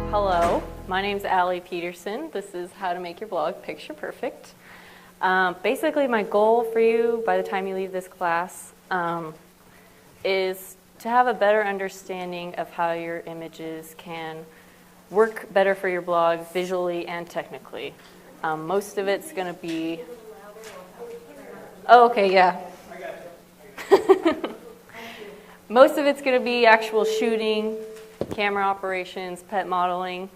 Hello, my name's Allie Peterson. This is How to Make Your Blog Picture Perfect. Basically, my goal for you by the time you leave this class is to have a better understanding of how your images can work better for your blog visually and technically. Most of it's going to be... Oh, okay, yeah. Most of it's going to be actual shooting, camera operations, pet modeling,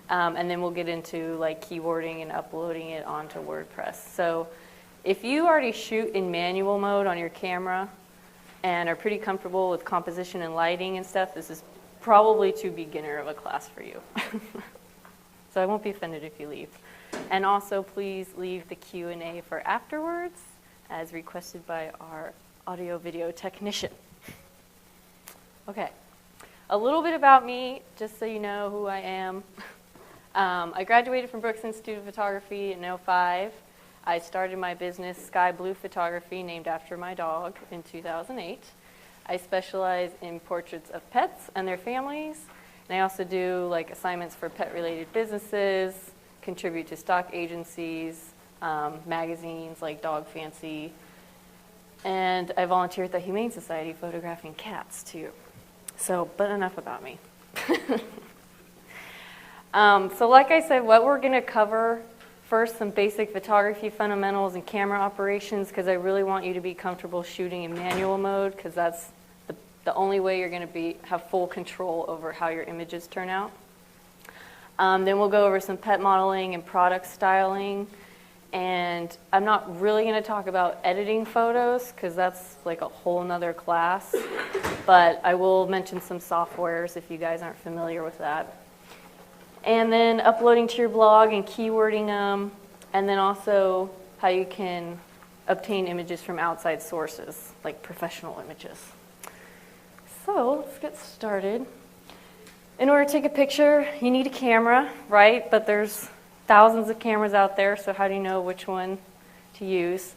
and then we'll get into like keywording and uploading it onto WordPress. So if you already shoot in manual mode on your camera and are pretty comfortable with composition and lighting and stuff, this is probably too beginner of a class for you. So I won't be offended if you leave. And also please leave the Q&A for afterwards as requested by our audio video technician. Okay. A little bit about me, just so you know who I am. I graduated from Brooks Institute of Photography in 2005. I started my business, Sky Blue Photography, named after my dog, in 2008. I specialize in portraits of pets and their families. And I also do like assignments for pet-related businesses, contribute to stock agencies, magazines like Dog Fancy. And I volunteer at the Humane Society photographing cats, too. So, but enough about me. So like I said, what we're going to cover, first some basic photography fundamentals and camera operations, because I really want you to be comfortable shooting in manual mode, because that's the only way you're going to have full control over how your images turn out. Then we'll go over some pet modeling and product styling. And I'm not really going to talk about editing photos because that's like a whole nother class, but I will mention some softwares if you guys aren't familiar with that. And then uploading to your blog and keywording them, and then also how you can obtain images from outside sources, like professional images. So let's get started. In order to take a picture, you need a camera, right? But there's thousands of cameras out there, so how do you know which one to use?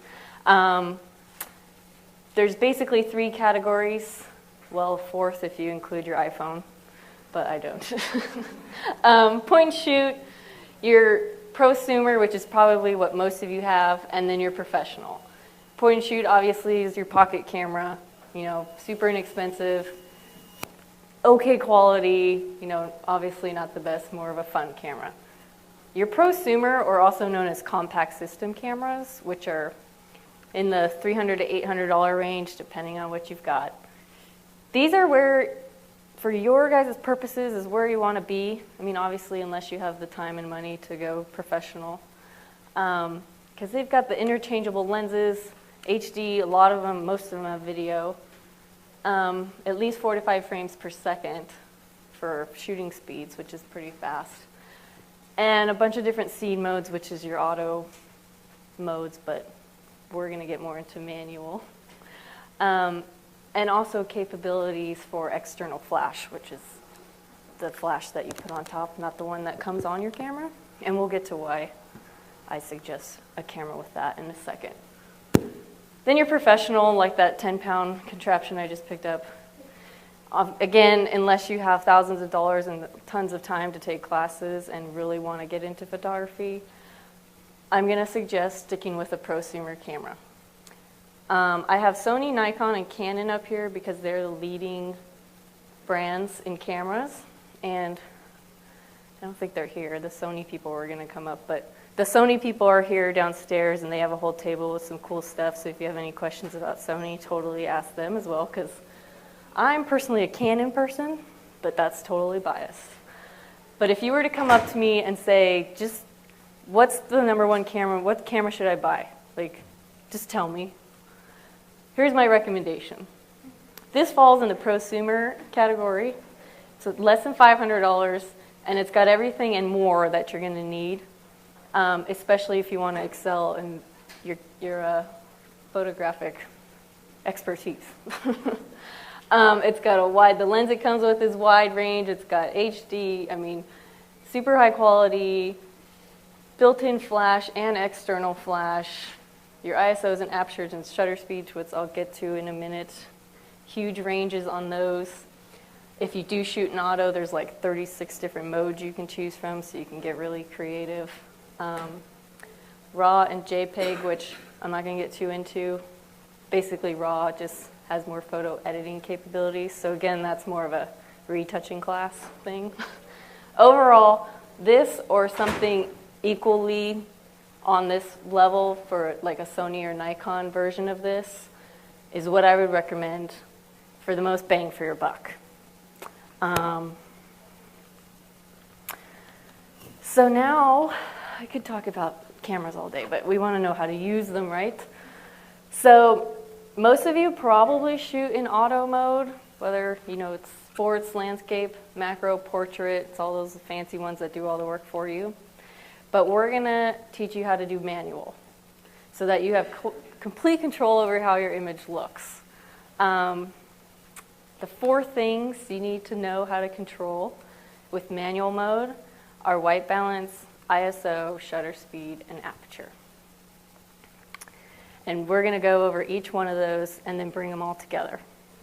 There's basically 3 categories. Well, 4th if you include your iPhone, but I don't. Point and shoot, your prosumer, which is probably what most of you have, and then your professional. Point and shoot obviously is your pocket camera, you know, super inexpensive, okay quality, you know, obviously not the best, more of a fun camera. Your prosumer, or also known as compact system cameras, which are in the $300 to $800 range, depending on what you've got. These are where, for your guys' purposes, is where you want to be. I mean, obviously, unless you have the time and money to go professional. Because they've got the interchangeable lenses, HD, a lot of them, most of them have video. At least 4 to 5 frames per second for shooting speeds, which is pretty fast. And a bunch of different scene modes, which is your auto modes, but we're going to get more into manual. And also capabilities for external flash, which is the flash that you put on top, not the one that comes on your camera. And we'll get to why I suggest a camera with that in a second. Then your professional, like that 10-pound contraption I just picked up. Again, unless you have thousands of dollars and tons of time to take classes and really want to get into photography, I'm going to suggest sticking with a prosumer camera. I have Sony, Nikon, and Canon up here because they're the leading brands in cameras. And I don't think they're here. The Sony people are going to come up. But the Sony people are here downstairs, and they have a whole table with some cool stuff. So if you have any questions about Sony, totally ask them as well, because I'm personally a Canon person, but that's totally biased. But if you were to come up to me and say, just what's the #1 camera, what camera should I buy? Like, just tell me. Here's my recommendation. This falls in the prosumer category. It's less than $500, and it's got everything and more that you're going to need, especially if you want to excel in your photographic expertise. It's got the lens it comes with is wide range, it's got HD, I mean, super high quality, built-in flash and external flash, your ISOs and apertures and shutter speeds, which I'll get to in a minute, huge ranges on those. If you do shoot in auto, there's like 36 different modes you can choose from, so you can get really creative. RAW and JPEG, which I'm not going to get too into. Basically, RAW just has more photo editing capabilities. So again, that's more of a retouching class thing. Overall, this or something equally on this level for like a Sony or Nikon version of this is what I would recommend for the most bang for your buck. So now I could talk about cameras all day, but we want to know how to use them, right? So most of you probably shoot in auto mode, whether it's sports, landscape, macro, portrait, it's all those fancy ones that do all the work for you. But we're going to teach you how to do manual so that you have complete control over how your image looks. The 4 things you need to know how to control with manual mode are white balance, ISO, shutter speed, and aperture. And we're going to go over each one of those and then bring them all together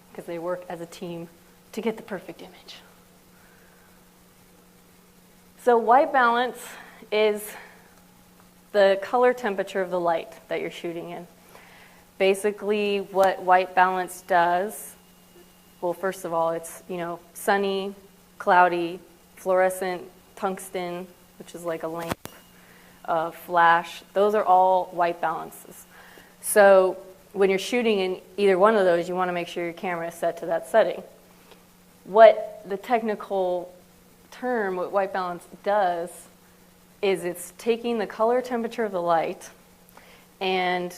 because they work as a team to get the perfect image. So white balance is the color temperature of the light that you're shooting in. Basically, what white balance does, well, first of all, it's sunny, cloudy, fluorescent, tungsten, which is like a lamp, flash. Those are all white balances. So when you're shooting in either one of those, you want to make sure your camera is set to that setting. What the technical term, what white balance does, is it's taking the color temperature of the light and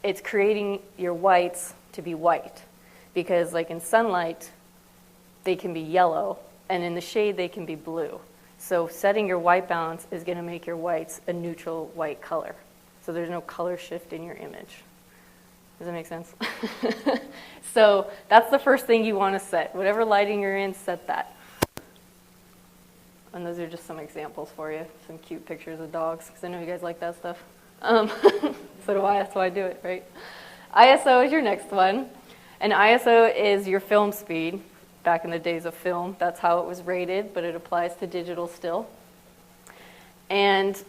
it's creating your whites to be white. Because like in sunlight, they can be yellow, and in the shade, they can be blue. So setting your white balance is going to make your whites a neutral white color. So there's no color shift in your image. Does that make sense? So that's the first thing you want to set. Whatever lighting you're in, set that. And those are just some examples for you. Some cute pictures of dogs, because I know you guys like that stuff. So do I, that's why I do it, right? ISO is your next one. And ISO is your film speed. Back in the days of film, that's how it was rated, but it applies to digital still. And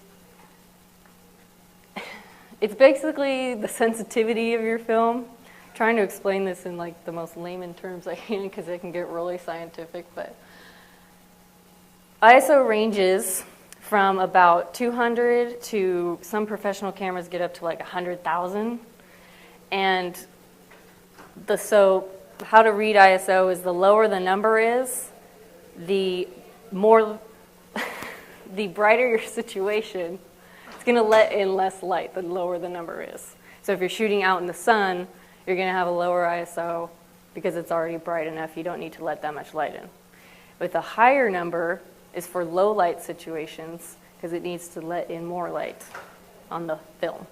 it's basically the sensitivity of your film. I'm trying to explain this in like the most layman terms I can because it can get really scientific, but ISO ranges from about 200 to some professional cameras get up to like 100,000. And so how to read ISO is the lower the number is, the brighter your situation. It's going to let in less light the lower the number is. So if you're shooting out in the sun, you're going to have a lower ISO because it's already bright enough. You don't need to let that much light in. With a higher number is for low light situations because it needs to let in more light on the film.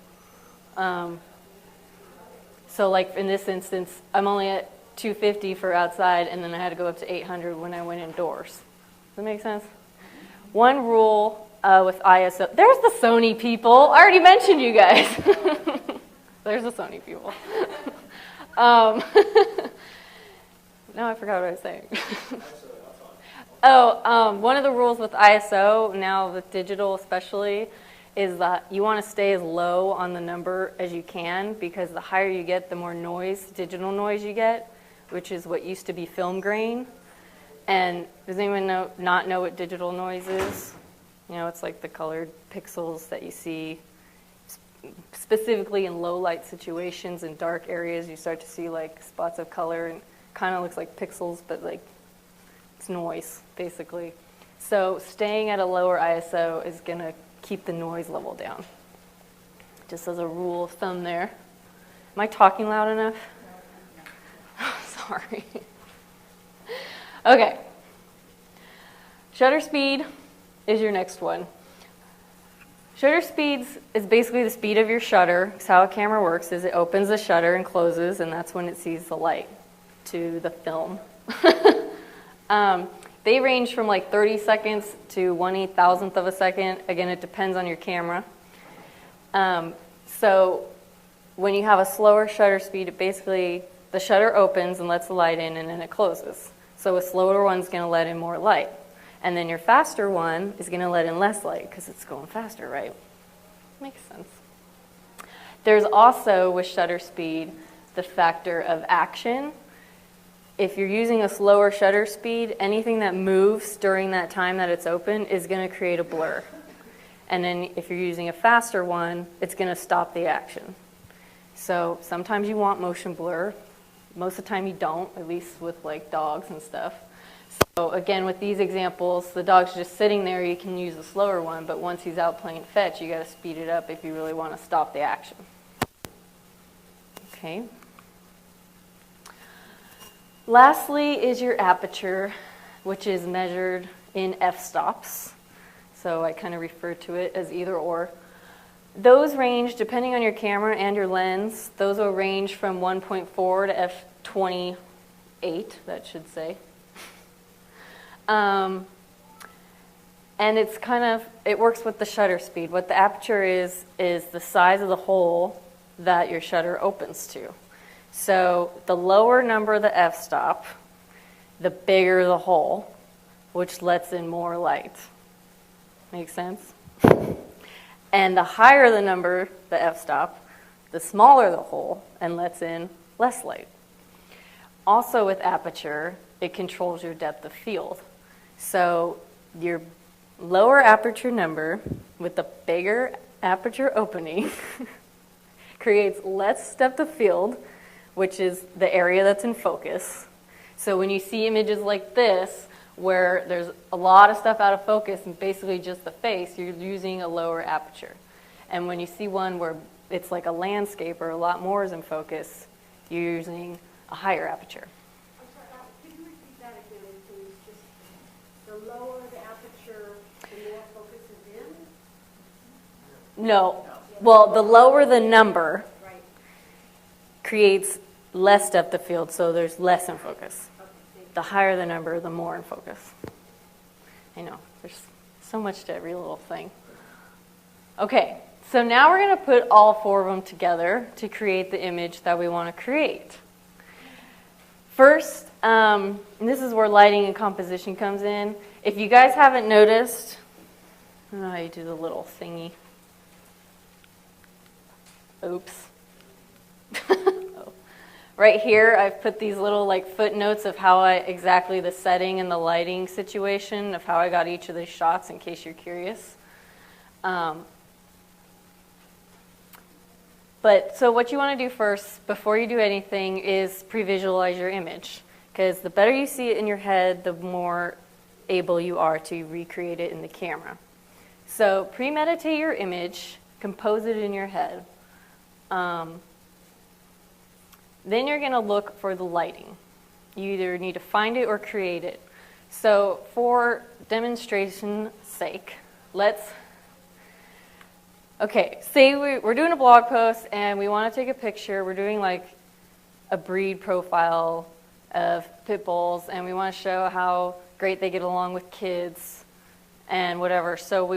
So like in this instance, I'm only at 250 for outside, and then I had to go up to 800 when I went indoors. Does that make sense? One rule with ISO, there's the Sony people. I already mentioned you guys. There's the Sony people. Now I forgot what I was saying. One of the rules with ISO, now with digital especially, is that you want to stay as low on the number as you can because the higher you get, the more noise, digital noise you get, which is what used to be film grain. And does anyone not know what digital noise is? It's like the colored pixels that you see specifically in low light situations and dark areas. You start to see like spots of color and kind of looks like pixels, but like it's noise basically. So staying at a lower ISO is going to keep the noise level down. Just as a rule of thumb there. Am I talking loud enough? Sorry. Okay. Shutter speed is your next one. Shutter speed is basically the speed of your shutter. It's how a camera works is it opens the shutter and closes, and that's when it sees the light to the film. They range from like 30 seconds to 1/8,000th of a second. Again, it depends on your camera. So when you have a slower shutter speed, it basically, the shutter opens and lets the light in, and then it closes. So a slower one's going to let in more light. And then your faster one is going to let in less light because it's going faster, right? Makes sense. There's also, with shutter speed, the factor of action. If you're using a slower shutter speed, anything that moves during that time that it's open is going to create a blur. And then if you're using a faster one, it's going to stop the action. So sometimes you want motion blur. Most of the time you don't, at least with like dogs and stuff. So again, with these examples, the dog's just sitting there, you can use a slower one, but once he's out playing fetch, you got to speed it up if you really want to stop the action. Okay. Lastly is your aperture, which is measured in f-stops. So I kind of refer to it as either or. Those range, depending on your camera and your lens, those will range from 1.4 to f/28, that should say. And it's kind of, it works with the shutter speed. What the aperture is the size of the hole that your shutter opens to. So the lower number the f-stop, the bigger the hole, which lets in more light. Make sense? And the higher the number, the f-stop, the smaller the hole and lets in less light. Also with aperture, it controls your depth of field. So your lower aperture number with the bigger aperture opening creates less depth of field, which is the area that's in focus. So when you see images like this, where there's a lot of stuff out of focus and basically just the face, you're using a lower aperture. And when you see one where it's like a landscape or a lot more is in focus, you're using a higher aperture. I'm sorry, could you repeat that again, please? Just the lower the aperture, the more focus is in? No. Well, the lower the number Right. creates less depth of field, so there's less in focus. Okay, thank you. The higher the number, the more in focus. I know, there's so much to every little thing. Okay, so now we're going to put all four of them together to create the image that we want to create. First, and this is where lighting and composition comes in. If you guys haven't noticed, I don't know how you do the little thingy. Oops. Oh. Right here, I've put these little like footnotes of how exactly the setting and the lighting situation of how I got each of these shots in case you're curious. But so what you want to do first, before you do anything, is pre-visualize your image. Because the better you see it in your head, the more able you are to recreate it in the camera. So premeditate your image, compose it in your head. Then you're going to look for the lighting. You either need to find it or create it. So for demonstration's sake, okay, say we're doing a blog post and we want to take a picture. We're doing like a breed profile of pit bulls and we want to show how great they get along with kids and whatever. So we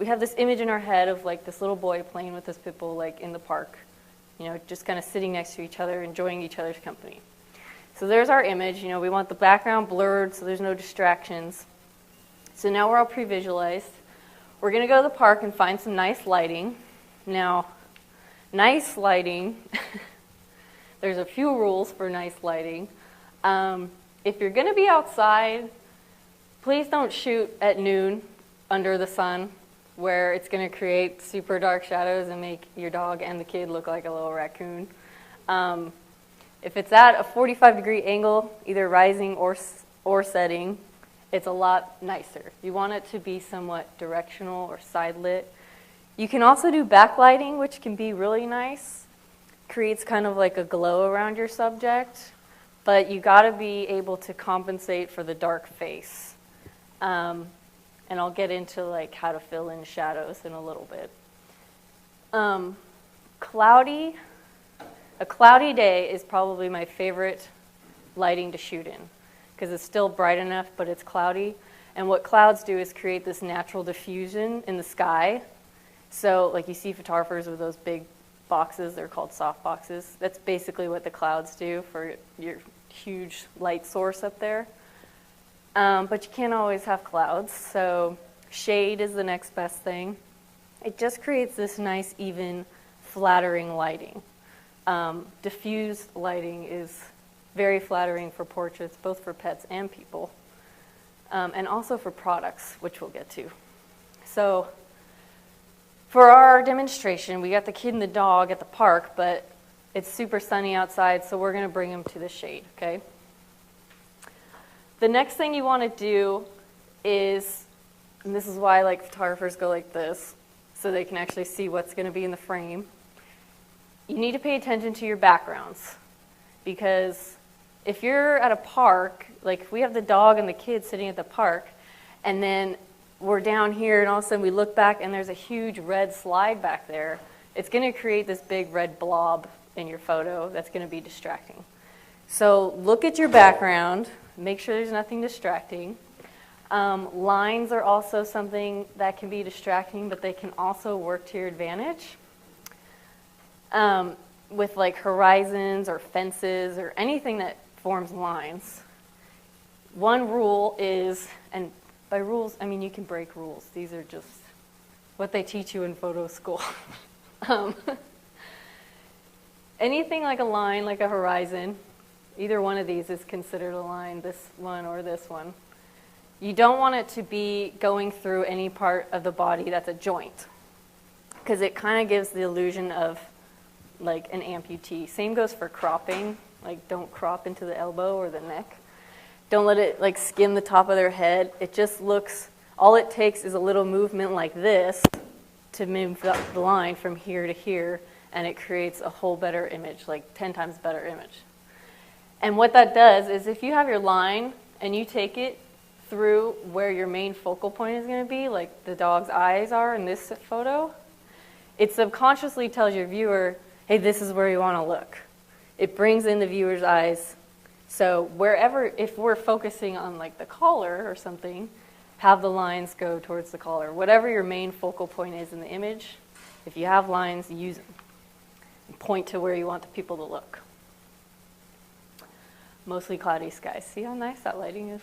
have this image in our head of like this little boy playing with this pit bull like in the park, you know, just kind of sitting next to each other, enjoying each other's company. So there's our image. You know, we want the background blurred so there's no distractions. So now we're all pre-visualized. We're going to go to the park and find some nice lighting. Now, nice lighting, there's a few rules for nice lighting. If you're going to be outside, please don't shoot at noon under the sun where it's going to create super dark shadows and make your dog and the kid look like a little raccoon. If it's at a 45-degree angle, either rising or setting, it's a lot nicer. You want it to be somewhat directional or side lit. You can also do backlighting, which can be really nice. Creates kind of like a glow around your subject, but you got to be able to compensate for the dark face. And I'll get into like how to fill in shadows in a little bit. A cloudy day is probably my favorite lighting to shoot in because it's still bright enough, but it's cloudy. And what clouds do is create this natural diffusion in the sky. So like you see photographers with those big boxes, they're called soft boxes. That's basically what the clouds do for your huge light source up there. But you can't always have clouds, so shade is the next best thing. It just creates this nice, even, flattering lighting. Diffused lighting is very flattering for portraits, both for pets and people, and also for products, which we'll get to. So for our demonstration, we got the kid and the dog at the park, but it's super sunny outside, so we're going to bring them to the shade, okay? The next thing you want to do is, and this is why like photographers go like this, so they can actually see what's going to be in the frame. You need to pay attention to your backgrounds, because if you're at a park, like if we have the dog and the kid sitting at the park, and then we're down here and all of a sudden we look back and there's a huge red slide back there, it's going to create this big red blob in your photo that's going to be distracting. So look at your background, make sure there's nothing distracting. Lines are also something that can be distracting, but they can also work to your advantage. With like horizons or fences or anything that forms lines. One rule is, and by rules, I mean you can break rules. These are just what they teach you in photo school. Anything like a line, like a horizon, either one of these is considered a line, this one or this one. You don't want it to be going through any part of the body that's a joint, because it kind of gives the illusion of like an amputee. Same goes for cropping, like don't crop into the elbow or the neck. Don't let it like skim the top of their head. It just looks, all it takes is a little movement like this to move the line from here to here, and it creates a whole better image, like 10 times better image. And what that does is if you have your line and you take it through where your main focal point is going to be, like the dog's eyes are in this photo, it subconsciously tells your viewer, hey, this is where you want to look. It brings in the viewer's eyes. So wherever, if we're focusing on like the collar or something, have the lines go towards the collar. Whatever your main focal point is in the image, if you have lines, use them. Point to where you want the people to look. Mostly cloudy skies. See how nice that lighting is?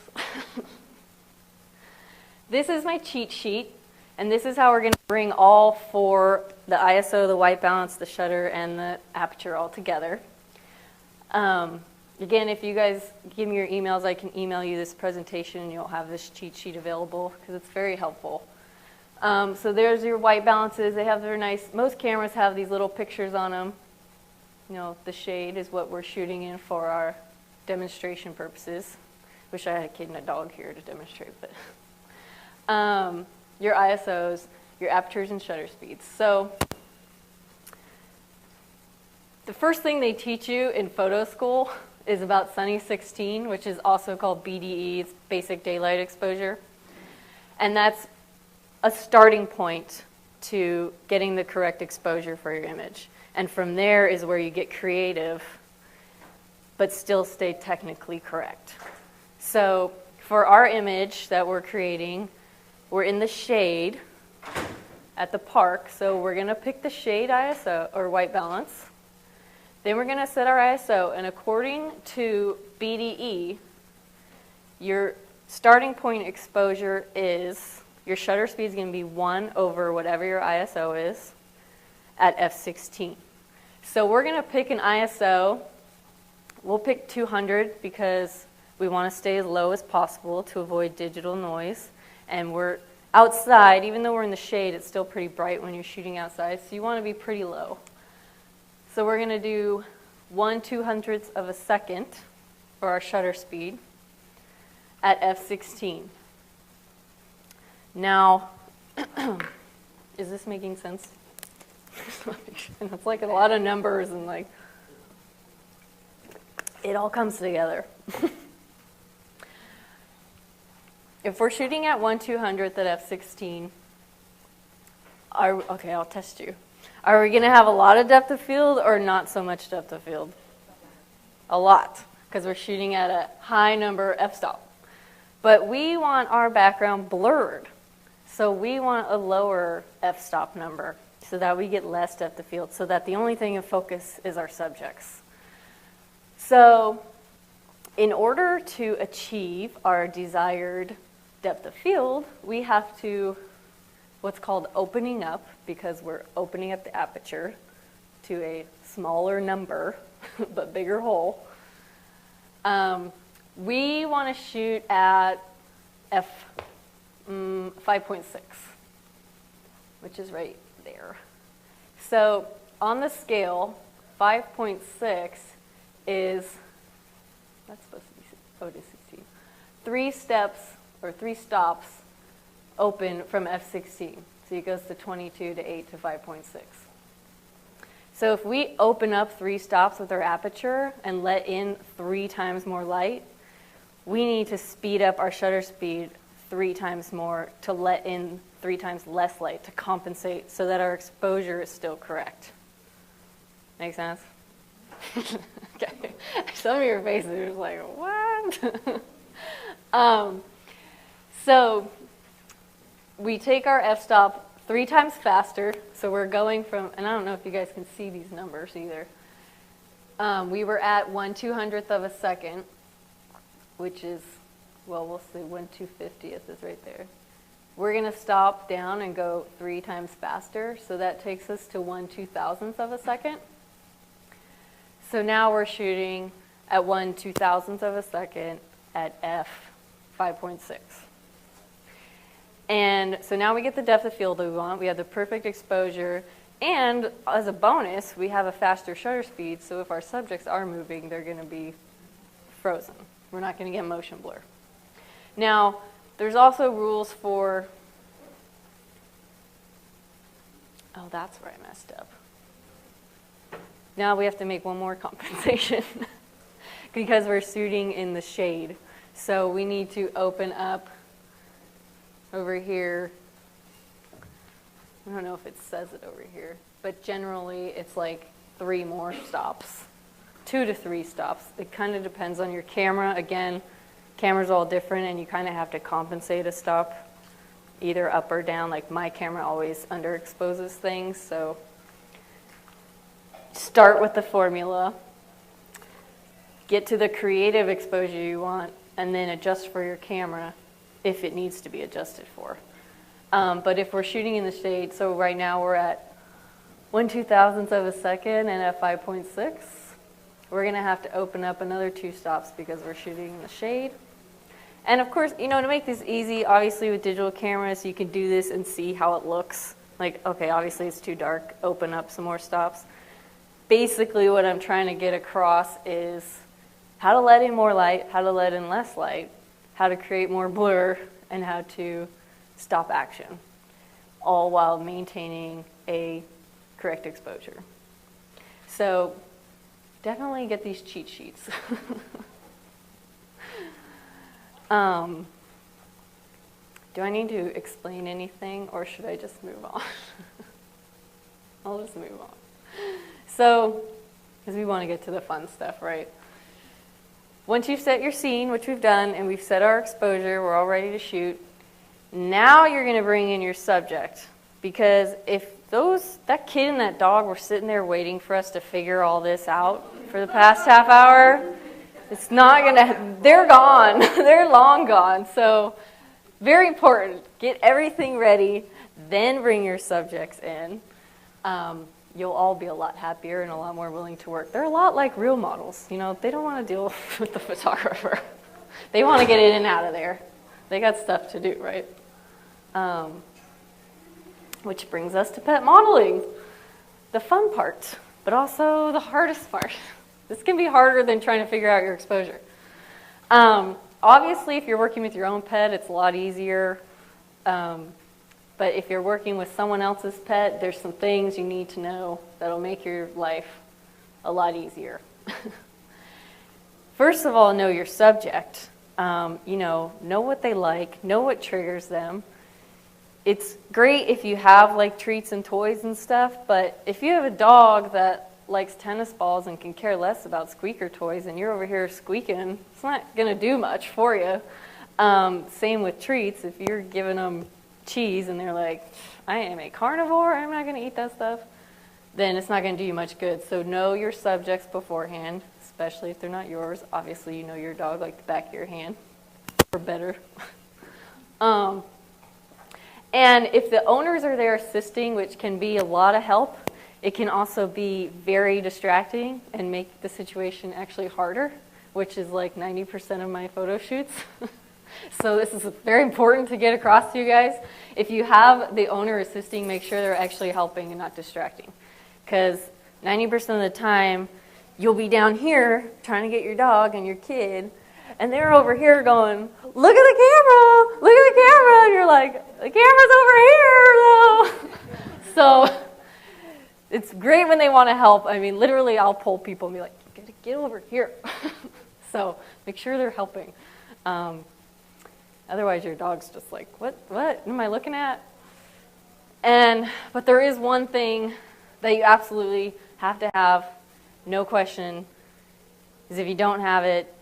This is my cheat sheet, and this is how we're going to bring all four, the ISO, the white balance, the shutter, and the aperture all together. Again, if you guys give me your emails, I can email you this presentation and you'll have this cheat sheet available because it's very helpful. So there's your white balances. They have their nice, most cameras have these little pictures on them. You know, the shade is what we're shooting in for our demonstration purposes. Wish I had a kid and a dog here to demonstrate, but your ISOs, your apertures and shutter speeds. So the first thing they teach you in photo school is about Sunny 16, which is also called BDE, it's basic daylight exposure. And that's a starting point to getting the correct exposure for your image. And from there is where you get creative, but still stay technically correct. So for our image that we're creating, we're in the shade at the park. So we're going to pick the shade ISO, or white balance. Then we're going to set our ISO, and according to BDE, your starting point exposure is, your shutter speed is going to be 1 over whatever your ISO is at f16. So we're going to pick an ISO. We'll pick 200 because we want to stay as low as possible to avoid digital noise. And we're outside, even though we're in the shade, it's still pretty bright when you're shooting outside, so you want to be pretty low. So we're going to do 1/200th of a second for our shutter speed at f16. Now, is this making sense? It's like a lot of numbers and like, it all comes together. If we're shooting at 1/200th at f16, okay, I'll test you. Are we going to have a lot of depth of field or not so much depth of field? A lot, because we're shooting at a high number f-stop. But we want our background blurred, so we want a lower f-stop number so that we get less depth of field, so that the only thing in focus is our subjects. So In order to achieve our desired depth of field, we have to what's called opening up, because we're opening up the aperture to a smaller number, but bigger hole. We want to shoot at f5.6, which is right there. So on the scale, 5.6 is, that's supposed to be, oh, it is 16. 3 steps, or 3 stops, open from f16. So it goes to 22 to 8 to 5.6. So if we open up 3 stops with our aperture and let in 3 times more light, we need to speed up our shutter speed 3 times more to let in 3 times less light to compensate so that our exposure is still correct. Make sense? Okay. Some of your faces are just like, what? So we take our f-stop 3 times faster. So we're going from, and I don't know if you guys can see these numbers either. We were at 1/200th of a second, which is, well, we'll see, 1/250th is right there. We're going to stop down and go 3 times faster. So that takes us to 1/2000th of a second. So now we're shooting at 1/2000th of a second at f5.6. And so now we get the depth of field that we want. We have the perfect exposure. And as a bonus, we have a faster shutter speed. So if our subjects are moving, they're going to be frozen. We're not going to get motion blur. Now, there's also rules for, oh, that's where I messed up. Now we have to make one more compensation because we're shooting in the shade. So we need to open up over here. I don't know if it says it over here, but generally it's like 3 more stops, 2 to 3 stops. It kind of depends on your camera. Again, camera's all different and you kind of have to compensate a stop either up or down. Like my camera always underexposes things, so start with the formula, get to the creative exposure you want, and then adjust for your camera if it needs to be adjusted for. But if we're shooting in the shade, so right now we're at 1/2000th of a second and at 5.6, we're going to have to open up another 2 stops because we're shooting in the shade. And of course, you know, to make this easy, obviously with digital cameras, you can do this and see how it looks. Like, okay, obviously it's too dark, open up some more stops. Basically what I'm trying to get across is how to let in more light, how to let in less light, how to create more blur, and how to stop action, all while maintaining a correct exposure. So definitely get these cheat sheets. Do I need to explain anything, or should I just move on? I'll just move on. So, because we want to get to the fun stuff, right? Once you've set your scene, which we've done, and we've set our exposure, we're all ready to shoot, now you're going to bring in your subject. Because if that kid and that dog were sitting there waiting for us to figure all this out for the past half hour, it's not going to, they're gone. They're long gone. So, very important. Get everything ready, then bring your subjects in. You'll all be a lot happier and a lot more willing to work. They're a lot like real models. You know, they don't want to deal with the photographer. They want to get in and out of there. They got stuff to do, right? Which brings us to pet modeling. The fun part, but also the hardest part. This can be harder than trying to figure out your exposure. Obviously, if you're working with your own pet, it's a lot easier. But if you're working with someone else's pet, there's some things you need to know that'll make your life a lot easier. First of all, know your subject. Know what they like, know what triggers them. It's great if you have like treats and toys and stuff, but if you have a dog that likes tennis balls and can care less about squeaker toys and you're over here squeaking, it's not going to do much for you. Same with treats. If you're giving them cheese and they're like, I am a carnivore, I'm not going to eat that stuff, then it's not going to do you much good. So know your subjects beforehand, especially if they're not yours. Obviously, you know your dog like the back of your hand, or better. And if the owners are there assisting, which can be a lot of help, it can also be very distracting and make the situation actually harder, which is like 90% of my photo shoots. So this is very important to get across to you guys. If you have the owner assisting, make sure they're actually helping and not distracting. Because 90% of the time, you'll be down here trying to get your dog and your kid, and they're over here going, look at the camera, look at the camera, and you're like, the camera's over here, though. So it's great when they want to help. I mean, literally, I'll pull people and be like, you gotta get over here. So make sure they're helping. Otherwise, your dog's just like, what am I looking at? But there is one thing that you absolutely have to have, no question, is if you don't have it,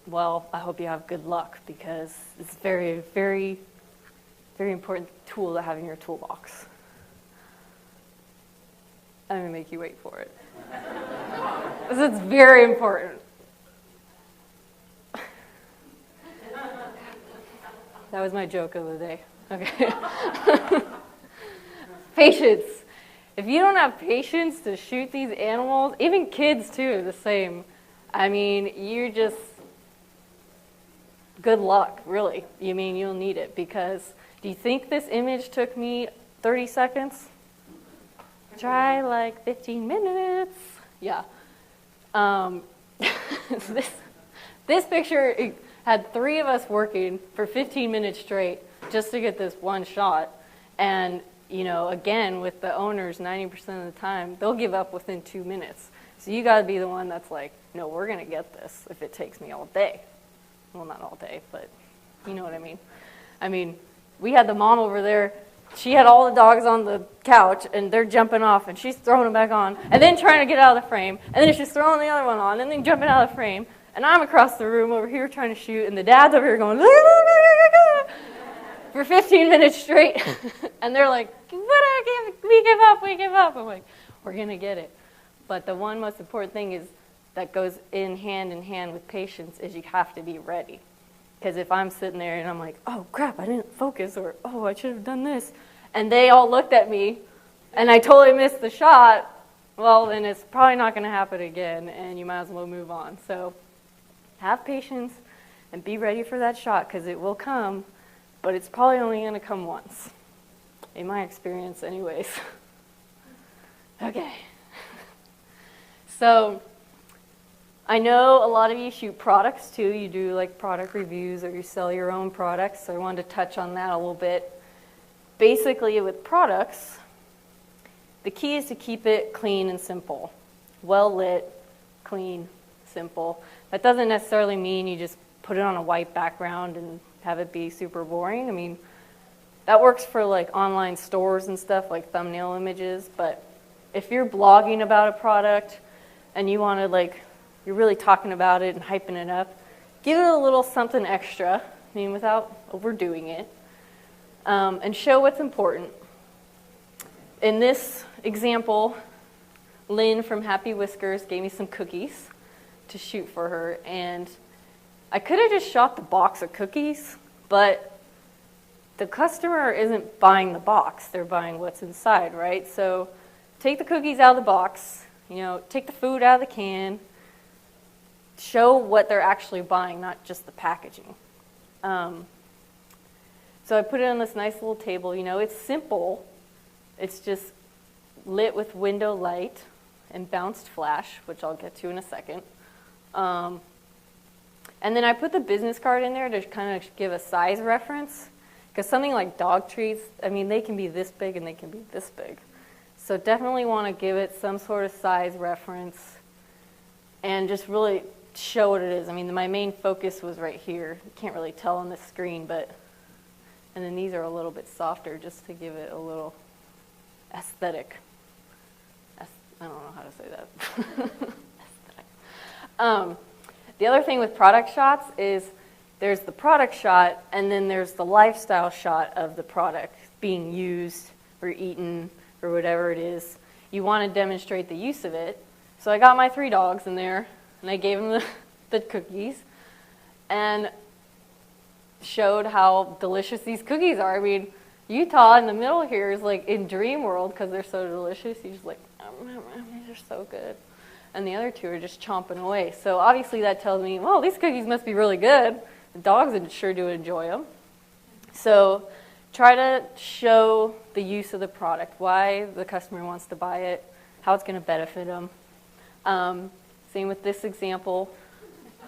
well, I hope you have good luck, because it's a very, very, very important tool to have in your toolbox. I'm going to make you wait for it. It's very important. That was my joke of the day. Okay. Patience. If you don't have patience to shoot these animals, even kids too, the same. I mean, you just, good luck, really. You mean you'll need it, because do you think this image took me 30 seconds? Try like 15 minutes. Yeah. This picture, it had 3 of us working for 15 minutes straight just to get this one shot. And, you know, again, with the owners, 90% of the time, they'll give up within 2 minutes. So you got to be the one that's like, no, we're going to get this if it takes me all day. Well, not all day, but you know what I mean. I mean, we had the mom over there. She had all the dogs on the couch, and they're jumping off, and she's throwing them back on, and then trying to get out of the frame, and then she's throwing the other one on, and then jumping out of the frame. And I'm across the room over here trying to shoot, and the dad's over here going, for 15 minutes straight. And they're like, we give up. I'm like, we're going to get it. But the one most important thing is that goes in hand with patience is you have to be ready. Because if I'm sitting there and I'm like, oh, crap, I didn't focus, or, oh, I should have done this, and they all looked at me, and I totally missed the shot, well, then it's probably not going to happen again, and you might as well move on. So have patience and be ready for that shot, because it will come, but it's probably only going to come once, in my experience anyways. Okay. So I know a lot of you shoot products too. You do like product reviews, or you sell your own products. So I wanted to touch on that a little bit. Basically, with products, the key is to keep it clean and simple. Well lit, clean, simple. That doesn't necessarily mean you just put it on a white background and have it be super boring. I mean, that works for like online stores and stuff, like thumbnail images. But if you're blogging about a product and you want to like, you're really talking about it and hyping it up, give it a little something extra, I mean, without overdoing it, and show what's important. In this example, Lynn from Happy Whiskers gave me some cookies to shoot for her, and I could have just shot the box of cookies, but the customer isn't buying the box, they're buying what's inside, right? So take the cookies out of the box, you know, take the food out of the can, show what they're actually buying, not just the packaging. So I put it on this nice little table. You know, it's simple. It's just lit with window light and bounced flash, which I'll get to in a second. And then I put the business card in there to kind of give a size reference. Because something like dog treats, I mean, they can be this big and they can be this big. So definitely want to give it some sort of size reference and just really show what it is. I mean, my main focus was right here. You can't really tell on the screen, but, and then these are a little bit softer just to give it a little aesthetic. I don't know how to say that. Aesthetic. The other thing with product shots is there's the product shot, and then there's the lifestyle shot of the product being used or eaten or whatever it is. You want to demonstrate the use of it. So I got my 3 dogs in there. And I gave him the cookies and showed how delicious these cookies are. I mean, Utah in the middle here is like in dream world because they're so delicious. He's just like, these are so good. And the other two are just chomping away. So obviously that tells me, well, these cookies must be really good. The dogs sure do enjoy them. So try to show the use of the product, why the customer wants to buy it, how it's going to benefit them. Same with this example.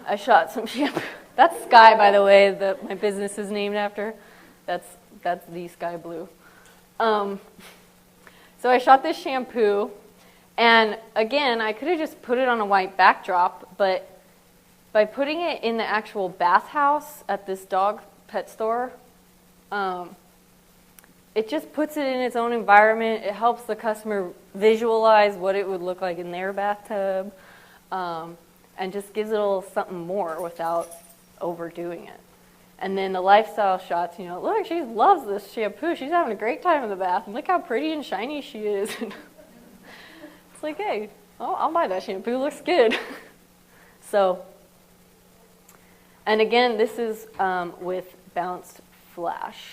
I shot some shampoo. That's Sky, by the way, that my business is named after. That's the Sky Blue. So I shot this shampoo, and again, I could have just put it on a white backdrop, but by putting it in the actual bathhouse at this dog pet store, it just puts it in its own environment. It helps the customer visualize what it would look like in their bathtub, and just gives it a little something more without overdoing it. And then the lifestyle shots, you know, look, she loves this shampoo. She's having a great time in the bath. And look how pretty and shiny she is. It's like, hey, I'll buy that shampoo. Looks good. So, and again, this is with bounced flash.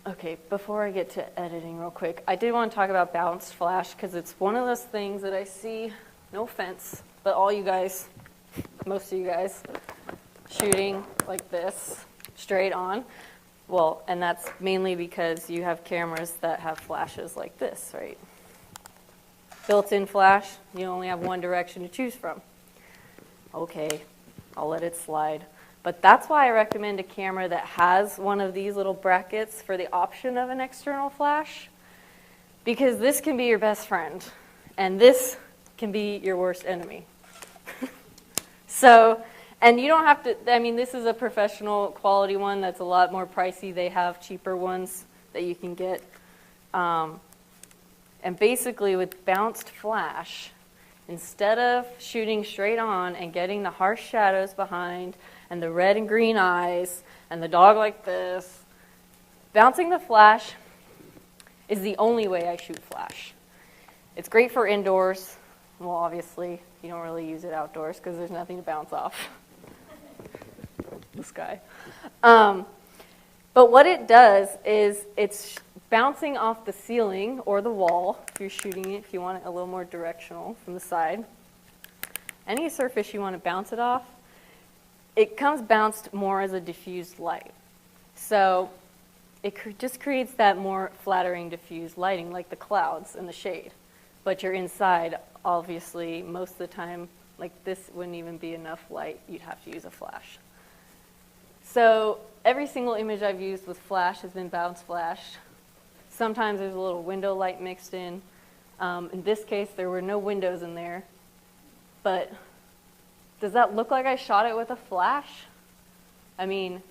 Okay, before I get to editing real quick, I did want to talk about bounced flash because it's one of those things that I see, no offense, but all you guys, most of you guys, shooting like this, straight on. Well, and that's mainly because you have cameras that have flashes like this, right? Built-in flash, you only have one direction to choose from. Okay, I'll let it slide. But that's why I recommend a camera that has one of these little brackets for the option of an external flash, because this can be your best friend, and this can be your worst enemy. So, and you don't have to, I mean, this is a professional quality one that's a lot more pricey. They have cheaper ones that you can get. And basically with bounced flash, instead of shooting straight on and getting the harsh shadows behind and the red and green eyes and the dog like this, bouncing the flash is the only way I shoot flash. It's great for indoors. Well, obviously, you don't really use it outdoors because there's nothing to bounce off. This guy. But what it does is it's bouncing off the ceiling or the wall if you're shooting it, if you want it a little more directional from the side. Any surface you want to bounce it off, it comes bounced more as a diffused light. So it just creates that more flattering diffused lighting like the clouds and the shade. But you're inside, obviously, most of the time, like this wouldn't even be enough light. You'd have to use a flash. So every single image I've used with flash has been bounce flash. Sometimes there's a little window light mixed in. In this case, there were no windows in there. But does that look like I shot it with a flash? I mean,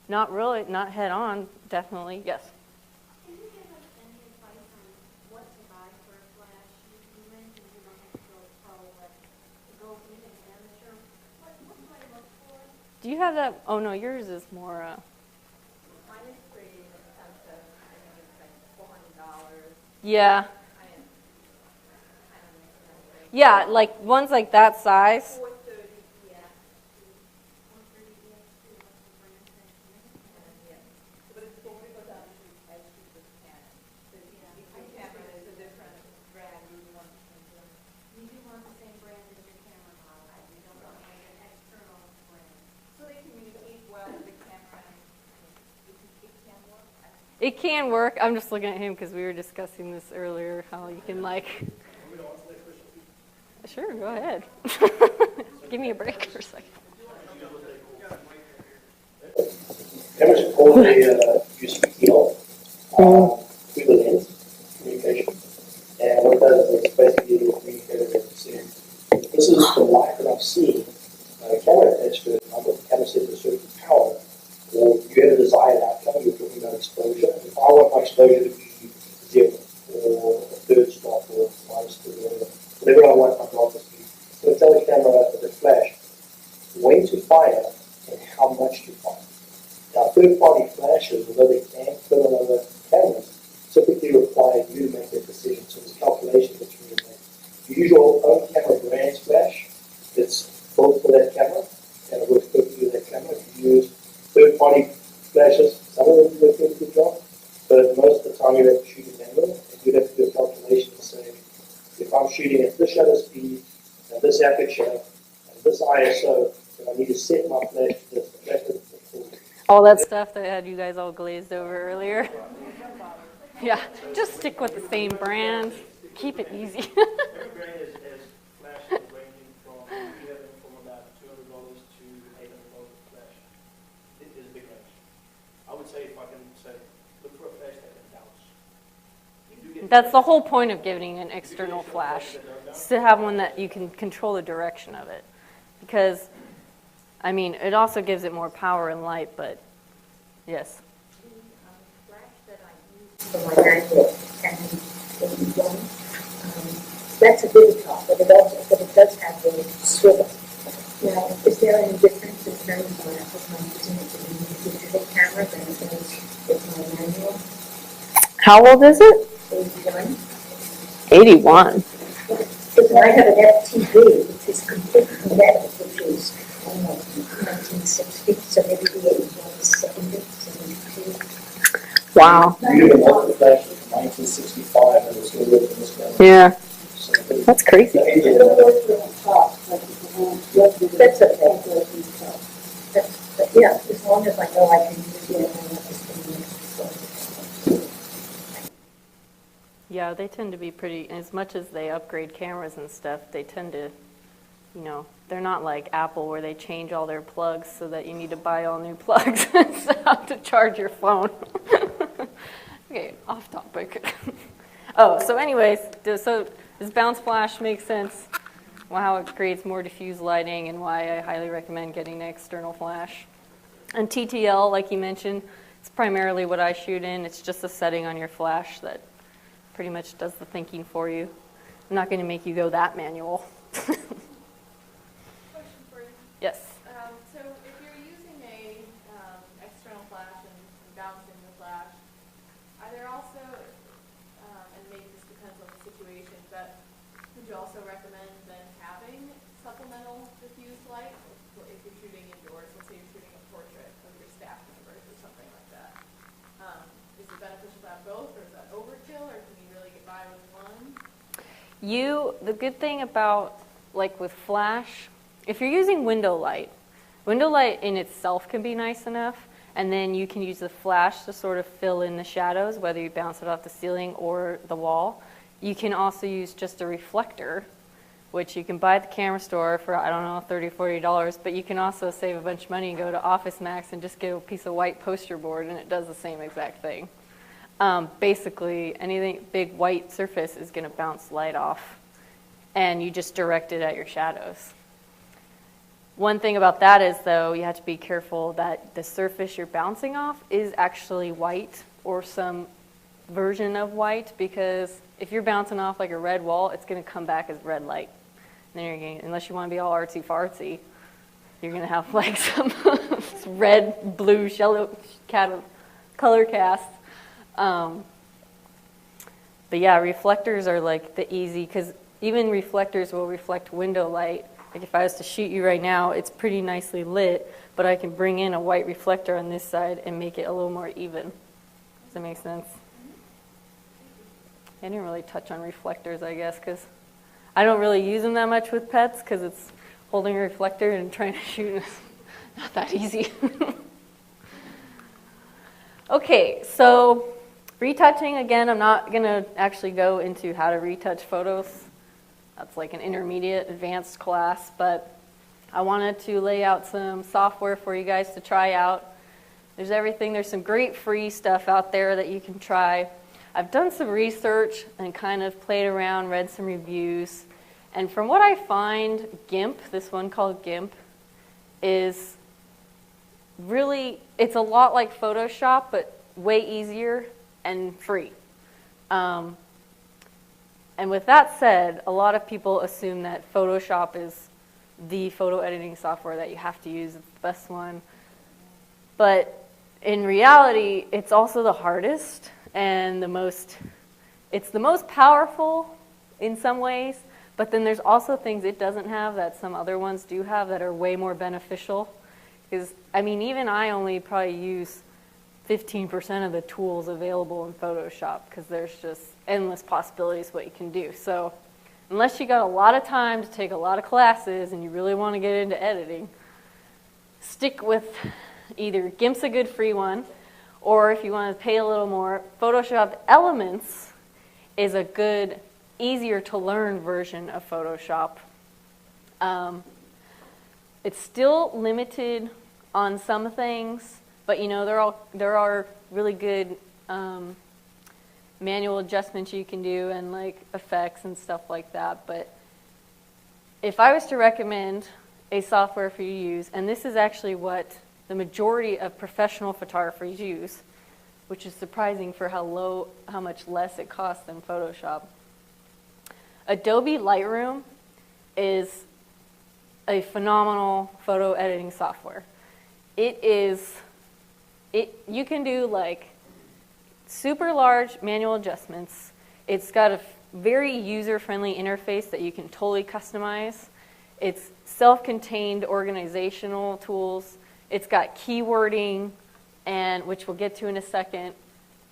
not really, not head on, definitely, yes. Can you give us any advice on what to buy for a flash? You mentioned you don't have to go pro, but to go in an amateur. What do I look for? Do you have that? Oh no, yours is more. Mine is pretty expensive. I think it's like $400. Yeah. I don't know. Yeah, like ones like that size. 430, yeah. 130 DX2, what's the brand name? Yeah. But it's cool because I shoot with Canon. So each camera is a different brand. You want to change them. You do want the same brand as your camera model. You don't want like an external brand. So they communicate well with the camera. It can work. It can work. I'm just looking at him because we were discussing this earlier, how you can like. Sure, go ahead. Give me a break for a second. Cameras call the user field through the lens communication. And what it does is it's basically communicated with the scene. This is the light that I've seen. Camera attached to it. I've got the camera set to a certain power, or you have a desired outcome. You're talking about exposure. If I want my exposure to be 0 or a third stop or -3 or whatever I want my dog to be, I'm going to tell the camera with the flash when to fire and how much to fire. Now, third-party flashes, although they can fit on other cameras, typically require you to make that decision. So there's calculations that you need to make. Use your own camera brand's flash. It's built for that camera, and it works perfectly with that camera. If you use third-party flashes, some of them do a fairly good job, but most of the time you have to shoot it manual, and you have to do a calculation to say, if I'm shooting at this shutter speed, and this aperture, and this ISO, then I need to set my flash to this. All that stuff that had you guys all glazed over earlier. Yeah, just stick with the same brand. Keep it easy. Every brand has flashes ranging from, you have them from about $200 to $800 flash. It is a big range. I would say, if I can say, look for a flash that can bounce. That's the whole point of getting an external flash, is to have one that you can control the direction of it. Because, I mean, it also gives it more power and light, but yes. The flash that I use for my manual and 81, that's a big top, but it does have the swivel. Now, is there any difference in terms of if I'm using it with a digital camera than it is with my manual? How old is it? 81. 81. Because I have an FTV, which is completely metal, which is, I don't know, 1960, so maybe the 81 is 70, 72. Wow. You have a multiple flash from 1965, and it's still working this camera. Yeah, So, that's crazy. That's okay. Yeah, as long as I know I can use it and I understand. Yeah, they tend to be pretty, as much as they upgrade cameras and stuff, they tend to, you know, they're not like Apple where they change all their plugs so that you need to buy all new plugs and stuff to charge your phone. Okay, off topic. Oh, so anyways, so does bounce flash make sense? Well, how it creates more diffuse lighting and why I highly recommend getting an external flash. And TTL, like you mentioned, it's primarily what I shoot in. It's just a setting on your flash that pretty much does the thinking for you. I'm not going to make you go that manual. Question for you. Yes. So if you're using a external flash and bouncing the flash, are there also, and maybe this depends on the situation, but would you also recommend then having supplemental diffused light if you're shooting indoors? Let's say you're shooting a portrait of your staff members or something like that. Is it beneficial to have both, or is that overkill, or can you really get by with one? The good thing about, like with flash, if you're using window light in itself can be nice enough, and then you can use the flash to sort of fill in the shadows, whether you bounce it off the ceiling or the wall. You can also use just a reflector, which you can buy at the camera store for, I don't know, $30, $40, but you can also save a bunch of money and go to Office Max and just get a piece of white poster board, and it does the same exact thing. Basically, anything big white surface is going to bounce light off, and you just direct it at your shadows. One thing about that is, though, you have to be careful that the surface you're bouncing off is actually white or some version of white, because if you're bouncing off like a red wall, it's going to come back as red light. And then you're going, unless you want to be all artsy-fartsy, you're going to have like some red, blue, color cast. But yeah, reflectors are like the easy, because even reflectors will reflect window light. Like if I was to shoot you right now, it's pretty nicely lit, but I can bring in a white reflector on this side and make it a little more even. Does that make sense? I didn't really touch on reflectors, I guess, because I don't really use them that much with pets, because it's holding a reflector and trying to shoot is not that easy. Okay, so retouching, again, I'm not going to actually go into how to retouch photos. That's like an intermediate advanced class, but I wanted to lay out some software for you guys to try out. There's everything. There's some great free stuff out there that you can try. I've done some research and kind of played around, read some reviews, and from what I find, GIMP, this one called GIMP, is really, it's a lot like Photoshop, but way easier and free. And with that said, a lot of people assume that Photoshop is the photo editing software that you have to use, it's the best one. But in reality, it's also the hardest and it's the most powerful in some ways, But then there's also things it doesn't have that some other ones do have that are way more beneficial. Because, I mean, even I only probably use 15% of the tools available in Photoshop because there's just endless possibilities what you can do. So unless you got a lot of time to take a lot of classes and you really want to get into editing, stick with either GIMP's a good free one, or if you want to pay a little more, Photoshop Elements is a good, easier to learn version of Photoshop. It's still limited on some things, but you know there are really good manual adjustments you can do and like effects and stuff like that. But if I was to recommend a software for you to use, and this is actually what the majority of professional photographers use, which is surprising for how much less it costs than Photoshop. Adobe Lightroom is a phenomenal photo editing software. You can do like super large manual adjustments. It's got a very user-friendly interface that you can totally customize. It's self-contained organizational tools. It's got keywording, and which we'll get to in a second.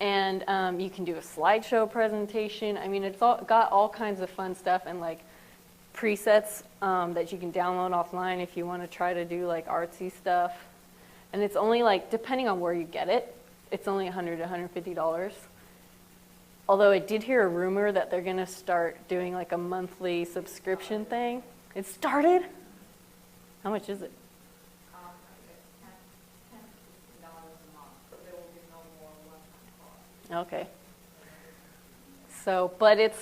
And you can do a slideshow presentation. I mean, it's got all kinds of fun stuff and like presets that you can download offline if you want to try to do like artsy stuff. And it's only like, depending on where you get it, it's only $100 to $150. Although I did hear a rumor that they're going to start doing like a monthly subscription thing. It started? How much is it? $10 a month, so there will be no more one-time cost. Okay. So, but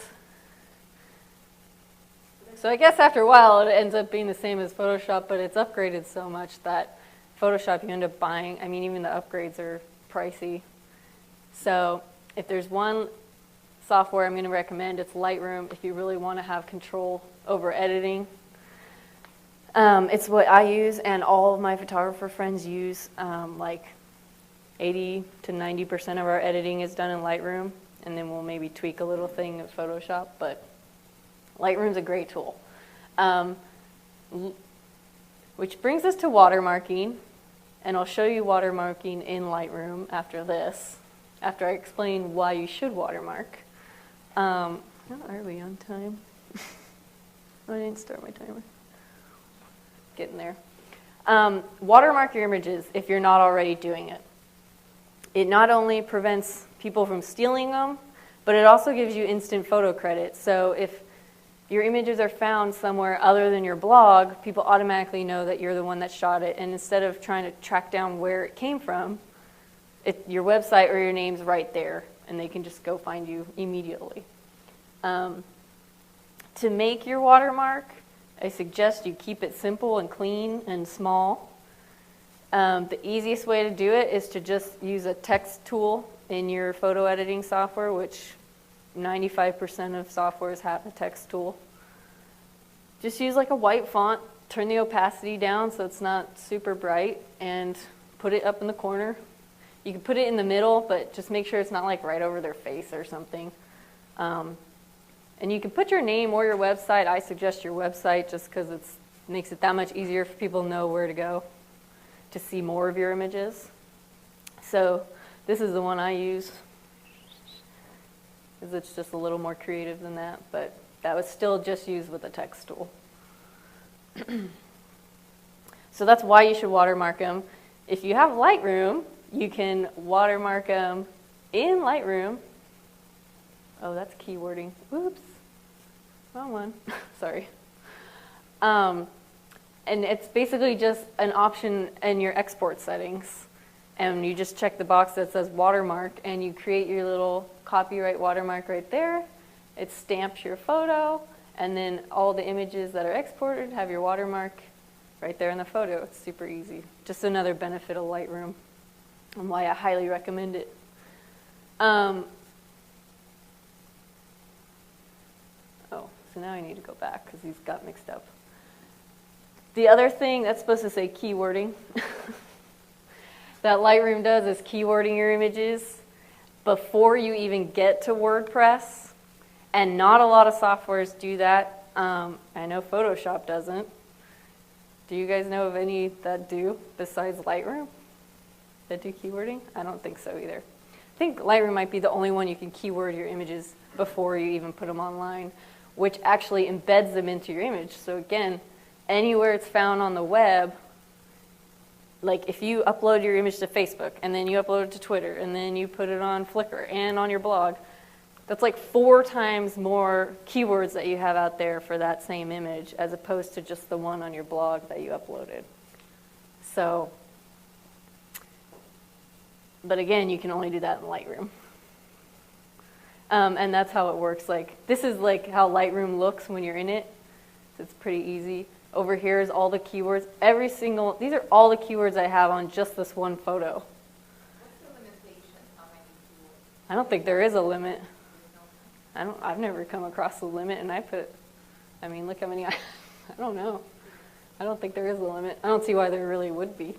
so I guess after a while it ends up being the same as Photoshop, but it's upgraded so much that Photoshop you end up buying, I mean, even the upgrades are pricey. So if there's one software I'm going to recommend, it's Lightroom if you really want to have control over editing. It's what I use and all of my photographer friends use. Like 80 to 90% of our editing is done in Lightroom, and then we'll maybe tweak a little thing in Photoshop, but Lightroom's a great tool. Which brings us to watermarking, and I'll show you watermarking in Lightroom after this, after I explain why you should watermark. How are we on time? Oh, I didn't start my timer. Getting there. Watermark your images if you're not already doing it. It not only prevents people from stealing them, but it also gives you instant photo credit. So if your images are found somewhere other than your blog, people automatically know that you're the one that shot it. And instead of trying to track down where it came from, your website or your name's right there, and they can just go find you immediately. To make your watermark, I suggest you keep it simple and clean and small. The easiest way to do it is to just use a text tool in your photo editing software, which 95% of softwares have a text tool. Just use like a white font, turn the opacity down so it's not super bright, and put it up in the corner. You can put it in the middle, but just make sure it's not like right over their face or something. And you can put your name or your website. I suggest your website just because it makes it that much easier for people to know where to go to see more of your images. So this is the one I use, because it's just a little more creative than that, but that was still just used with a text tool. So that's why you should watermark them. If you have Lightroom, you can watermark them in Lightroom. Oh, that's keywording. Whoops. Wrong one. Sorry. And it's basically just an option in your export settings. And you just check the box that says watermark, and you create your little copyright watermark right there. It stamps your photo, and then all the images that are exported have your watermark right there in the photo. It's super easy. Just another benefit of Lightroom and why I highly recommend it. So now I need to go back because these got mixed up. The other thing that's supposed to say keywording that Lightroom does is keywording your images before you even get to WordPress. And not a lot of softwares do that. I know Photoshop doesn't. Do you guys know of any that do besides Lightroom that do keywording? I don't think so either. I think Lightroom might be the only one you can keyword your images before you even put them online, which actually embeds them into your image. So again, anywhere it's found on the web, like if you upload your image to Facebook and then you upload it to Twitter and then you put it on Flickr and on your blog, that's like 4 times more keywords that you have out there for that same image as opposed to just the one on your blog that you uploaded. So, but again, you can only do that in Lightroom. And that's how it works. Like, this is like how Lightroom looks when you're in it. So it's pretty easy. Over here is all the keywords. These are all the keywords I have on just this one photo. What's the limitation? How many keywords? I don't think there is a limit. I've never come across the limit, and I mean, look how many I don't know. I don't think there is a limit. I don't see why there really would be. Is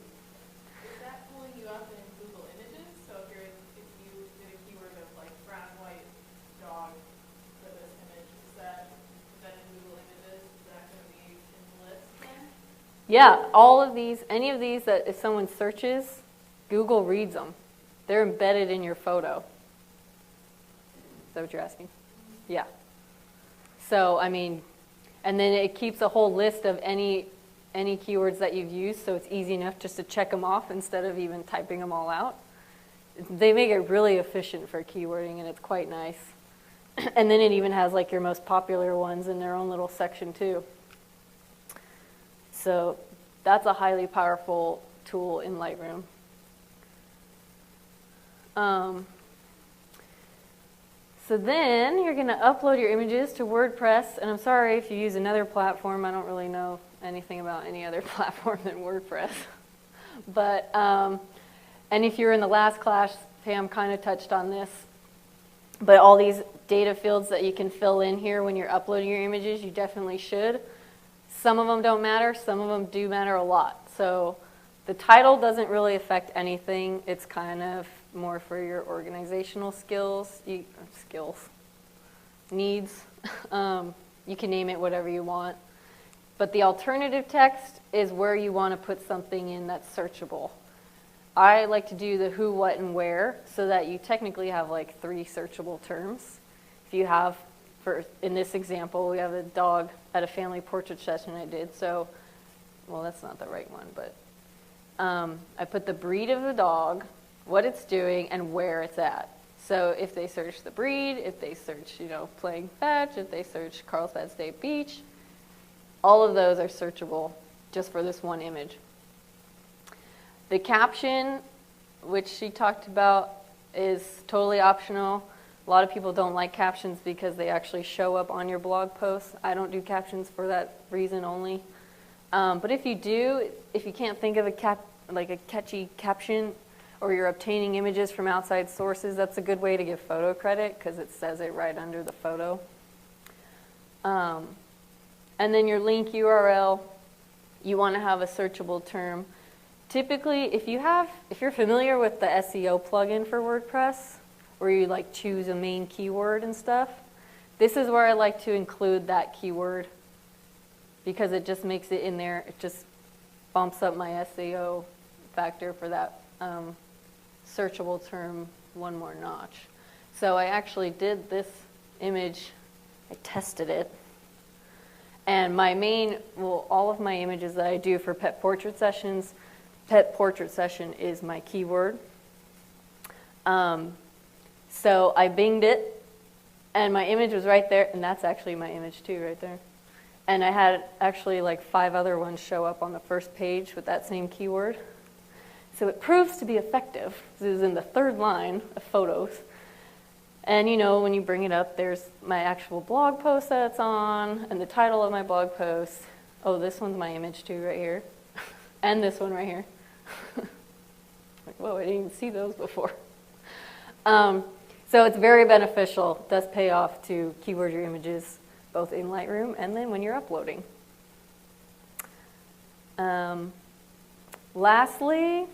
that pulling you up in Google Images? So if you did a keyword of like brown, white, dog for this image, is that in Google Images? Is that going to be in the list then? Yeah, all of these, any of these that if someone searches, Google reads them. They're embedded in your photo. Is that what you're asking? Yeah. So, I mean, and then it keeps a whole list of any keywords that you've used, so it's easy enough just to check them off instead of even typing them all out. They make it really efficient for keywording, and it's quite nice. And then it even has like your most popular ones in their own little section too. So that's a highly powerful tool in Lightroom. So then you're going to upload your images to WordPress, and I'm sorry if you use another platform. I don't really know anything about any other platform than WordPress. But, and if you're in the last class, Pam kind of touched on this, but all these data fields that you can fill in here when you're uploading your images, you definitely should. Some of them don't matter, some of them do matter a lot. So the title doesn't really affect anything. It's kind of more for your organizational needs. You can name it whatever you want. But the alternative text is where you want to put something in that's searchable. I like to do the who, what, and where so that you technically have like 3 searchable terms. If you have, in this example, we have a dog at a family portrait session I did. So, well, that's not the right one, but I put the breed of the dog, what it's doing, and where it's at. So if they search the breed, if they search, playing fetch, if they search Carlsbad State Beach, all of those are searchable just for this one image. The caption, which she talked about, is totally optional. A lot of people don't like captions because they actually show up on your blog posts. I don't do captions for that reason only. But if you do, if you can't think of a catchy caption, or you're obtaining images from outside sources, that's a good way to give photo credit because it says it right under the photo. And then your link URL, you want to have a searchable term. Typically, if you're familiar with the SEO plugin for WordPress, where you like choose a main keyword and stuff, this is where I like to include that keyword because it just makes it in there. It just bumps up my SEO factor for that searchable term one more notch. So I actually did this image, I tested it, and all of my images that I do for pet portrait sessions, pet portrait session is my keyword. So I binged it, and my image was right there, and that's actually my image too, right there. And I had actually like 5 other ones show up on the first page with that same keyword. So it proves to be effective. It was in the 3rd line of photos. And when you bring it up, there's my actual blog post that it's on, and the title of my blog post. Oh, this one's my image too, right here. And this one right here. Like, whoa, I didn't even see those before. So it's very beneficial. It does pay off to keyword your images, both in Lightroom and then when you're uploading. Lastly,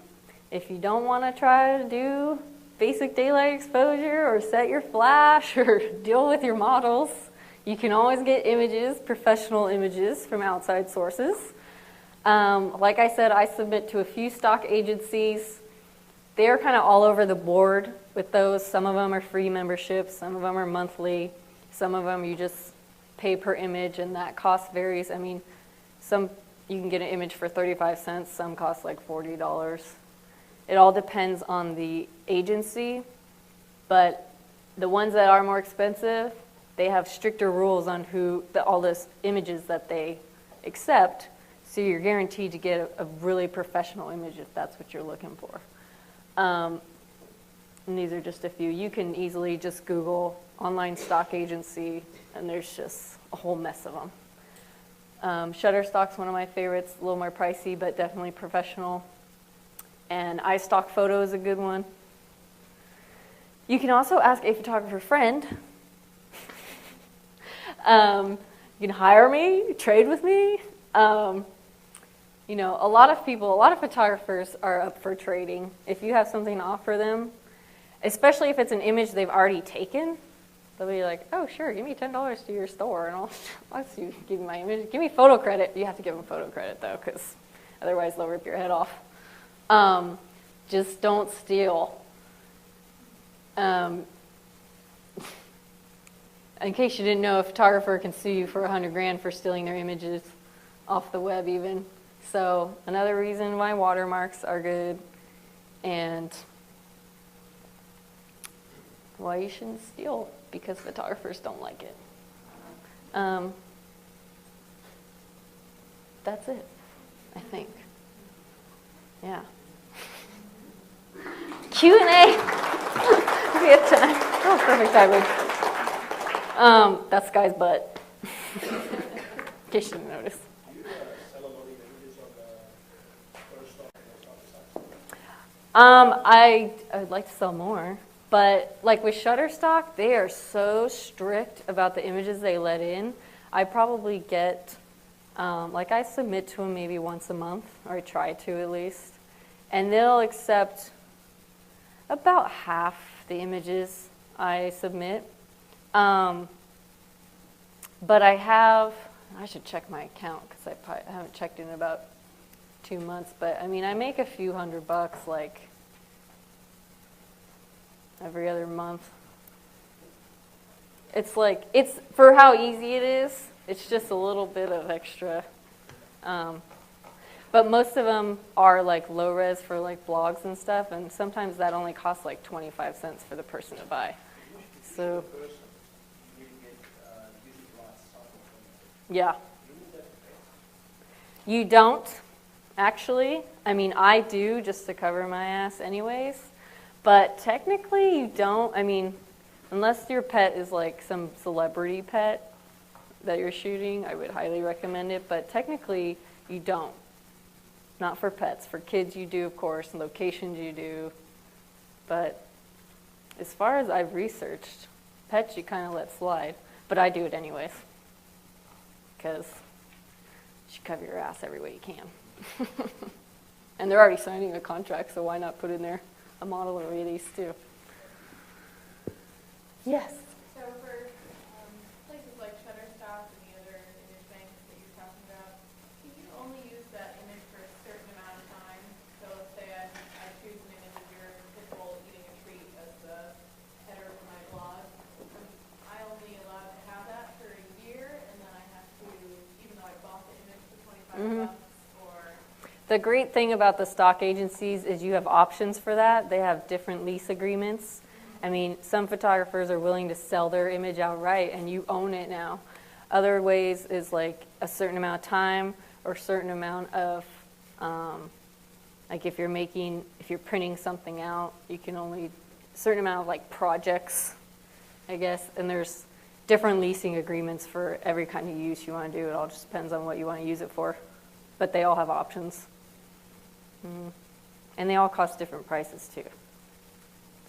if you don't want to try to do basic daylight exposure or set your flash or deal with your models, You can always get images, professional images from outside sources. Like I said, I submit to a few stock agencies. They're kind of all over the board with those. Some of them are free memberships, some of them are monthly, some of them you just pay per image, and that cost varies. I mean, some you can get an image for 35 cents, some cost like $40. It all depends on the agency, but the ones that are more expensive, they have stricter rules on all those images that they accept, so you're guaranteed to get a really professional image if that's what you're looking for. And these are just a few. You can easily just Google online stock agency, and there's just a whole mess of them. Shutterstock's one of my favorites, a little more pricey, but definitely professional. And iStock Photo is a good one. You can also ask a photographer friend. You can hire me, trade with me. You know, a lot of photographers are up for trading. If you have something to offer them, especially if it's an image they've already taken, they'll be like, oh, sure, give me $10 to your store, and I'll let you give me my image. Give me photo credit. You have to give them photo credit, though, because otherwise they'll rip your head off. Just don't steal. In case you didn't know, a photographer can sue you for $100,000 for stealing their images off the web even. So another reason why watermarks are good and why you shouldn't steal, because photographers don't like it. That's it, I think. Yeah. Q&A. We have time. Oh, perfect timing. That's Guy's butt. In case you didn't notice. Do you sell a lot of images on the Shutterstock and those I would like to sell more, but like with Shutterstock, they are so strict about the images they let in. I probably get, like I submit to them maybe once a month, or I try to at least, and they'll accept about half the images I submit. But I should check my account because I haven't checked in about 2 months, but I mean, I make a few $100 like every other month. It's like, it's for how easy it is, it's just a little bit of extra. But most of them are like low res for like blogs and stuff, and sometimes that only costs like 25 cents for the person to buy. So, yeah. You don't, actually. I mean, I do just to cover my ass anyways, but technically you don't. I mean, unless your pet is like some celebrity pet that you're shooting, I would highly recommend it, but technically you don't. Not for pets. For kids you do, of course, and locations you do. But as far as I've researched, pets you kind of let slide. But I do it anyways. Because you should cover your ass every way you can. And they're already signing a contract, so why not put in there a model or release too? Yes? So for places like Shutterstock and the other image banks that you're talking about, can you only use that image for a certain amount of time? So let's say I choose an image of your pit bull eating a treat as the header for my blog. I only allowed to have that for a year, and then I have to, even though I bought the image for 25 bucks, or... The great thing about the stock agencies is you have options for that. They have different lease agreements. I mean, some photographers are willing to sell their image outright and you own it now. Other ways is like a certain amount of time or a certain amount of, like if you're printing something out, you can only, a certain amount of like projects, I guess, and there's different leasing agreements for every kind of use you want to do. It all just depends on what you want to use it for, but they all have options. And they all cost different prices too.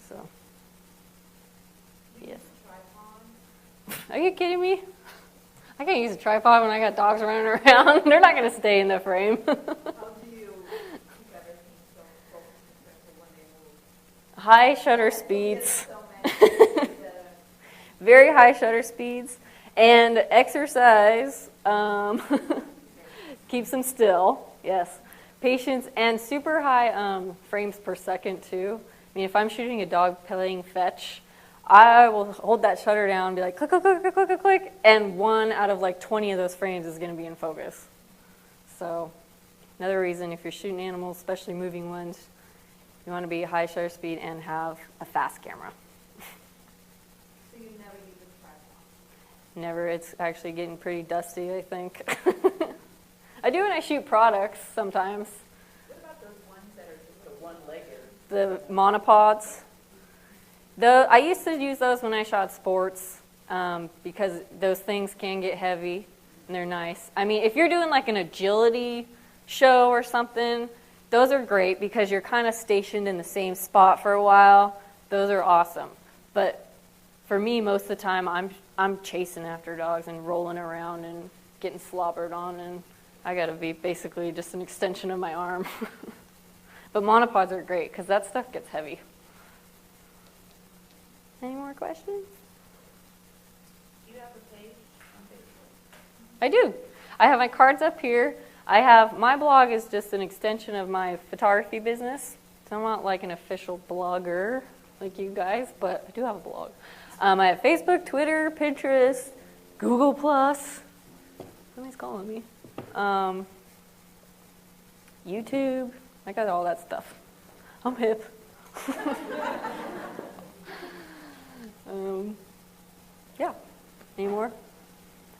So. Yes. Are you kidding me? I can't use a tripod when I got dogs running around. They're not going to stay in the frame. How do you keep everything so focused in terms of when they move? High shutter speeds. So many that, Very high shutter speeds. And exercise keeps them still, yes. Patience and super high frames per second too. I mean, if I'm shooting a dog playing fetch, I will hold that shutter down and be like, click, click, click, click, click, click, click, and 1 out of like 20 of those frames is going to be in focus. So another reason, if you're shooting animals, especially moving ones, you want to be high shutter speed and have a fast camera. So you never use a tripod? Never. It's actually getting pretty dusty, I think. I do when I shoot products sometimes. What about those ones that are just the one-legged? The monopods. I used to use those when I shot sports because those things can get heavy and they're nice. I mean, if you're doing like an agility show or something, those are great because you're kind of stationed in the same spot for a while. Those are awesome. But for me, most of the time, I'm chasing after dogs and rolling around and getting slobbered on, and I got to be basically just an extension of my arm. But monopods are great because that stuff gets heavy. Any more questions? Do you have a page on Facebook? I do. I have my cards up here. My blog is just an extension of my photography business. So I'm not like an official blogger like you guys, but I do have a blog. I have Facebook, Twitter, Pinterest, Google+. Somebody's calling me. YouTube. I got all that stuff. I'm hip. Yeah. Any more?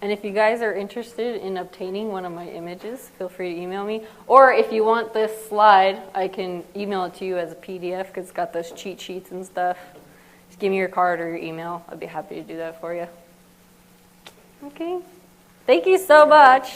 And if you guys are interested in obtaining one of my images, feel free to email me. Or if you want this slide, I can email it to you as a PDF because it's got those cheat sheets and stuff. Just give me your card or your email. I'd be happy to do that for you. Okay. Thank you so much.